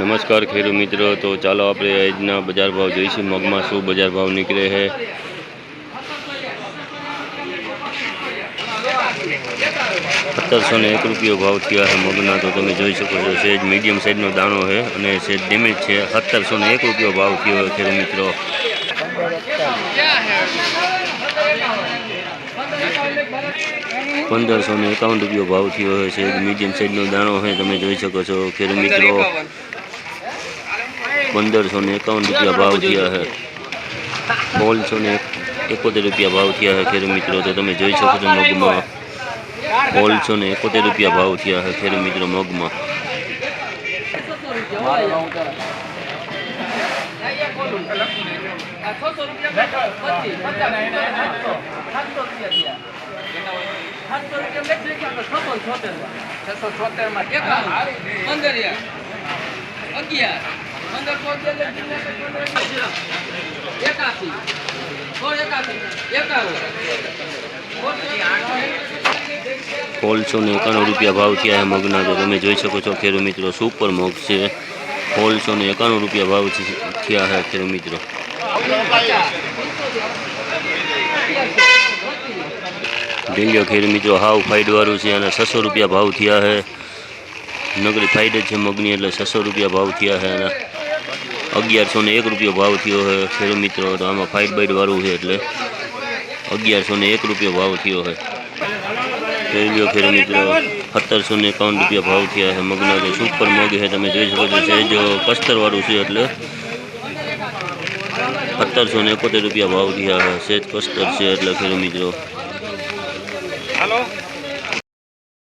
નમસ્કાર ખેડૂત મિત્રો, તો ચાલો આપણે આજના બજાર ભાવ જોઈશું. મગમાં શું બજાર ભાવ નીકળે છે. 1701 રૂપિયો ભાવ થયા છે મગના. તો તમે જોઈ શકો છો સેજ મીડિયમ સાઈઝનો દાણો છે અને સેજ ડેમેજ છે. 1701 રૂપિયો ભાવ થયો છે ખેડૂત મિત્રો. 1551 રૂપિયો ભાવ થયો છે. સેજ મીડિયમ સાઈઝનો દાણો છે, તમે જોઈ શકો છો ખેડૂત મિત્રો. 1551 રૂપિયા ભાવ થયા છે. 1671 રૂપિયા ભાવ થયા છે ખેડૂત મિત્રો. તો તમે જોઈ શકો છો મગમાં 1671 રૂપિયા ભાવ થયા છે ખેડૂત મિત્રો મગમાં. ₹1691 રૂપિયા ભાવ થયા છે મગના. તો તમે જોઈ શકો છો ખેડૂત મિત્રો સુપર મગ છે. 1691 રૂપિયા ભાવ થયા છે ખેડૂત મિત્રો. ઢીંગો ખેડૂત મિત્રો હાવ ફાઈડ વાળું છે અને 600 રૂપિયા ભાવ થયા છે. નગરી ફાઈડ જ છે મગની, એટલે 600 રૂપિયા ભાવ થયા છે. અને 1101 રૂપિયો ભાવ થયો છે ખેડૂત મિત્રો. તો આમાં ફાઈડ બાઈડ વાળું છે એટલે 1101 રૂપિયો ભાવ થયો છે. ખેડૂત મિત્રો 1751 રૂપિયા ભાવ થયા છે મગના. તો સુપર મગ છે, તમે જોઈ શકો છો સહેજ કસ્તર વાળું છે એટલે 1771 રૂપિયા ભાવ થયા છે. સહેજ કસ્તર છે એટલે ખેડૂત મિત્રો.